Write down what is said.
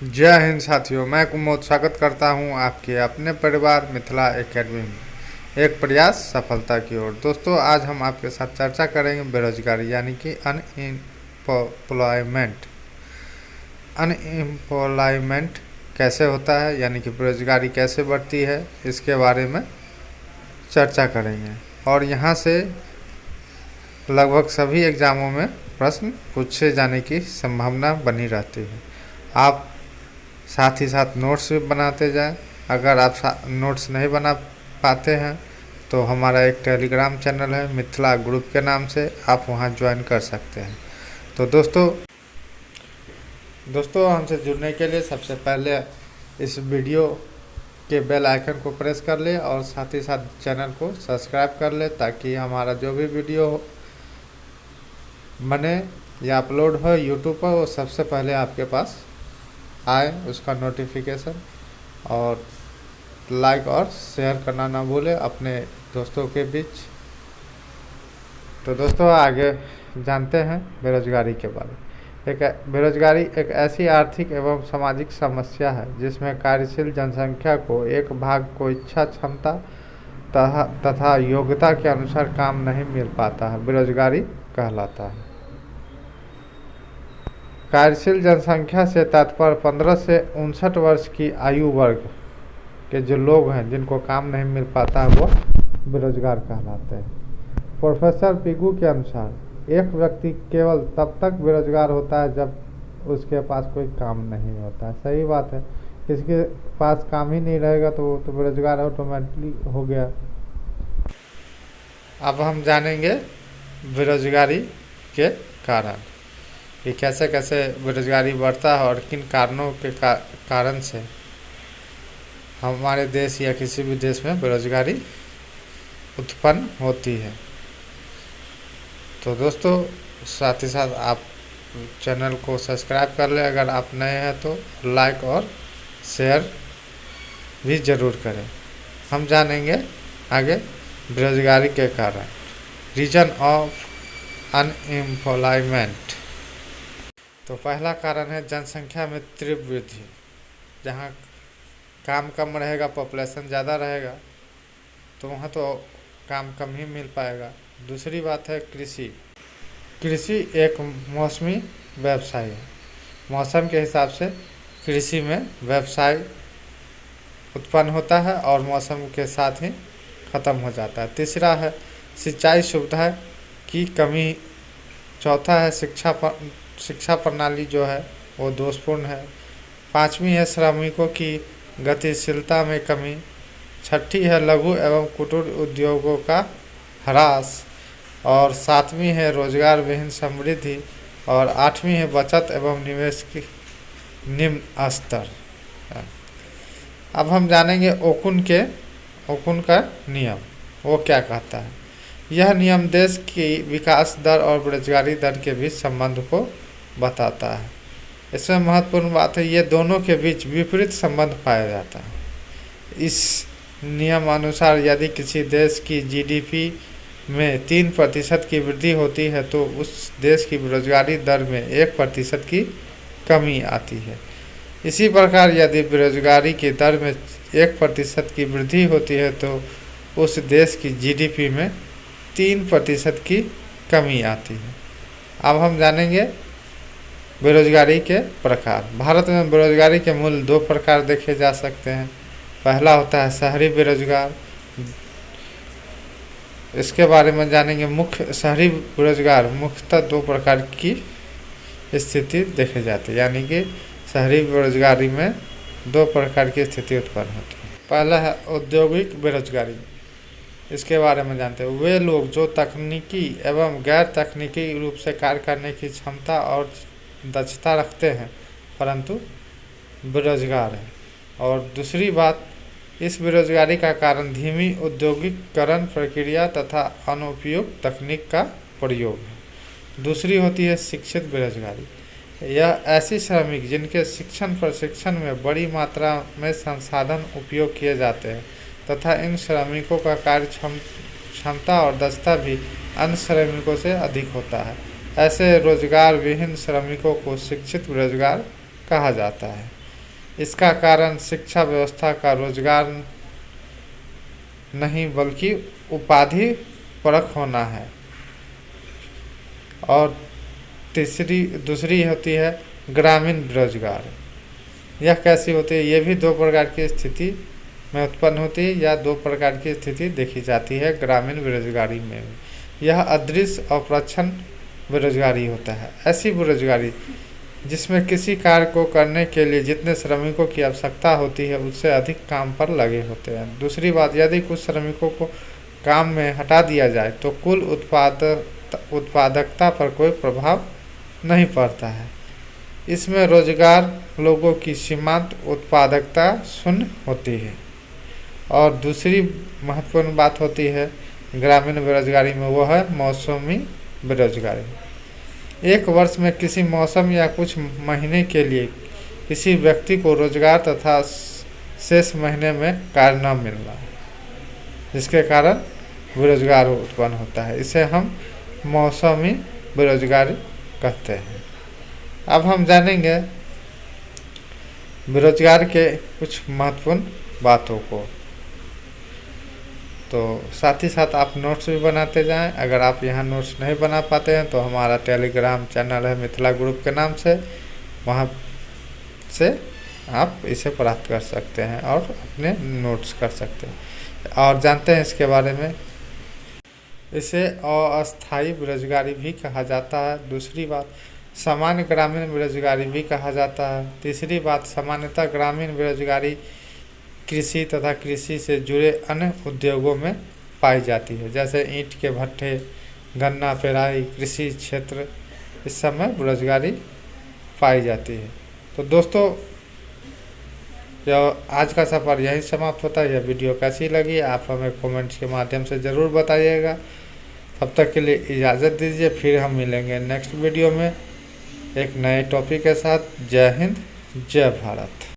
जय हिंद साथियों, मैं कुमोद स्वागत करता हूं आपके अपने परिवार मिथिला एकेडमी में एक प्रयास सफलता की ओर। दोस्तों, आज हम आपके साथ चर्चा करेंगे बेरोजगारी यानी कि अनएम्प्लॉयमेंट। अनएम्प्लॉयमेंट कैसे होता है यानी कि बेरोजगारी कैसे बढ़ती है, इसके बारे में चर्चा करेंगे। और यहाँ से लगभग सभी एग्ज़ामों में प्रश्न पूछे जाने की संभावना बनी रहती है। आप साथ ही साथ नोट्स भी बनाते जाएं। अगर आप नोट्स नहीं बना पाते हैं तो हमारा एक टेलीग्राम चैनल है मिथिला ग्रुप के नाम से, आप वहां ज्वाइन कर सकते हैं। तो दोस्तों हमसे जुड़ने के लिए सबसे पहले इस वीडियो के बेल आइकन को प्रेस कर ले और साथ ही साथ चैनल को सब्सक्राइब कर ले, ताकि हमारा जो भी वीडियो बने या अपलोड हो यूट्यूब पर वो सबसे पहले आपके पास आए, उसका नोटिफिकेशन। और लाइक और शेयर करना ना भूलें अपने दोस्तों के बीच। तो दोस्तों, आगे जानते हैं बेरोजगारी के बारे में। बेरोजगारी एक ऐसी आर्थिक एवं सामाजिक समस्या है जिसमें कार्यशील जनसंख्या को एक भाग को इच्छा क्षमता तथा योग्यता के अनुसार काम नहीं मिल पाता है, बेरोजगारी कहलाता है। कार्यशील जनसंख्या से तात्पर्य 15 से 59 वर्ष की आयु वर्ग के जो लोग हैं जिनको काम नहीं मिल पाता है वो बेरोजगार कहलाते हैं। प्रोफेसर पिगू के अनुसार एक व्यक्ति केवल तब तक बेरोजगार होता है जब उसके पास कोई काम नहीं होता है। सही बात है, किसी के पास काम ही नहीं रहेगा तो वो तो बेरोजगार ऑटोमेटिकली हो गया। अब हम जानेंगे बेरोजगारी के कारण कि कैसे कैसे बेरोजगारी बढ़ता है और किन कारणों के कारण से हमारे देश या किसी भी देश में बेरोजगारी उत्पन्न होती है। तो दोस्तों, साथ ही साथ आप चैनल को सब्सक्राइब कर लें। अगर आप नए हैं तो लाइक और शेयर भी ज़रूर करें। हम जानेंगे आगे बेरोजगारी के कारण, रीजन ऑफ अनएम्प्लॉयमेंट। तो पहला कारण है जनसंख्या में तीव्र वृद्धि। जहाँ काम कम रहेगा, पॉपुलेशन ज़्यादा रहेगा तो वहाँ तो काम कम ही मिल पाएगा। दूसरी बात है कृषि। कृषि एक मौसमी व्यवसाय है। मौसम के हिसाब से कृषि में व्यवसाय उत्पन्न होता है और मौसम के साथ ही ख़त्म हो जाता है। तीसरा है सिंचाई सुविधा की कमी। चौथा है शिक्षा प्रणाली जो है वो दोषपूर्ण है। पाँचवीं है श्रमिकों की गतिशीलता में कमी। छठी है लघु एवं कुटीर उद्योगों का ह्रास। और सातवीं है रोजगार विहीन समृद्धि। और आठवीं है बचत एवं निवेश की निम्न स्तर। अब हम जानेंगे ओकुन का नियम, वो क्या कहता है। यह नियम देश की विकास दर और बेरोजगारी दर के बीच संबंध को बताता है। इसमें महत्वपूर्ण बात है, ये दोनों के बीच विपरीत संबंध पाया जाता है। इस नियम अनुसार यदि किसी देश की जीडीपी में 3% की वृद्धि होती है तो उस देश की बेरोजगारी दर में 1% की कमी आती है। इसी प्रकार यदि बेरोजगारी की दर में 1% की वृद्धि होती है तो उस देश की जीडीपी में 3% की कमी आती है। अब हम जानेंगे बेरोजगारी के प्रकार। भारत में बेरोजगारी के मूल 2 प्रकार देखे जा सकते हैं। पहला होता है शहरी बेरोजगार। इसके बारे में जानेंगे। मुख्य शहरी बेरोजगार मुख्यतः 2 प्रकार की स्थिति देखे जाती है, यानी कि शहरी बेरोजगारी में 2 प्रकार की स्थिति उत्पन्न होती है। पहला है औद्योगिक बेरोजगारी। इसके बारे में जानते हैं। वे लोग जो तकनीकी एवं गैर तकनीकी रूप से कार्य करने की क्षमता और दक्षता रखते हैं परंतु बेरोजगार हैं। और दूसरी बात, इस बेरोजगारी का कारण धीमी औद्योगिकरण प्रक्रिया तथा अनुपयुक्त तकनीक का प्रयोग है। दूसरी होती है शिक्षित बेरोजगारी। यह ऐसी श्रमिक जिनके शिक्षण प्रशिक्षण में बड़ी मात्रा में संसाधन उपयोग किए जाते हैं तथा इन श्रमिकों का कार्य क्षमता और दक्षता भी अन्य श्रमिकों से अधिक होता है। ऐसे रोजगार विहीन श्रमिकों को शिक्षित बेरोजगार कहा जाता है। इसका कारण शिक्षा व्यवस्था का रोजगार नहीं बल्कि उपाधि परक होना है। और दूसरी होती है ग्रामीण बेरोजगार। यह कैसी होती है? ये भी दो प्रकार की स्थिति में उत्पन्न होती है या दो प्रकार की स्थिति देखी जाती है ग्रामीण बेरोजगारी में। यह अदृश्य और प्रच्छन्न बेरोजगारी होता है। ऐसी बेरोजगारी जिसमें किसी कार्य को करने के लिए जितने श्रमिकों की आवश्यकता होती है उससे अधिक काम पर लगे होते हैं। दूसरी बात, यदि कुछ श्रमिकों को काम में हटा दिया जाए तो कुल उत्पादकता पर कोई प्रभाव नहीं पड़ता है। इसमें रोजगार लोगों की सीमांत उत्पादकता शून्य होती है। और दूसरी महत्वपूर्ण बात होती है ग्रामीण बेरोजगारी में, वो है मौसमी बेरोजगारी। एक वर्ष में किसी मौसम या कुछ महीने के लिए किसी व्यक्ति को रोजगार तथा शेष महीने में कार्य न मिलना, जिसके कारण बेरोजगार उत्पन्न होता है। इसे हम मौसमी बेरोजगारी कहते हैं। अब हम जानेंगे बेरोजगार के कुछ महत्वपूर्ण बातों को। तो साथ ही साथ आप नोट्स भी बनाते जाएं। अगर आप यहाँ नोट्स नहीं बना पाते हैं तो हमारा टेलीग्राम चैनल है मिथिला ग्रुप के नाम से, वहाँ से आप इसे प्राप्त कर सकते हैं और अपने नोट्स कर सकते हैं। और जानते हैं इसके बारे में, इसे अस्थायी बेरोजगारी भी कहा जाता है। दूसरी बात, सामान्य ग्रामीण बेरोजगारी भी कहा जाता है। तीसरी बात, सामान्यतः ग्रामीण बेरोजगारी कृषि तथा कृषि से जुड़े अन्य उद्योगों में पाई जाती है, जैसे ईंट के भट्ठे, गन्ना पेराई, कृषि क्षेत्र, इस सब में बेरोजगारी पाई जाती है। तो दोस्तों, आज का सफ़र यहीं समाप्त होता है। यह वीडियो कैसी लगी आप हमें कमेंट्स के माध्यम से ज़रूर बताइएगा। तब तक के लिए इजाज़त दीजिए, फिर हम मिलेंगे नेक्स्ट वीडियो में एक नए टॉपिक के साथ। जय हिंद, जय भारत।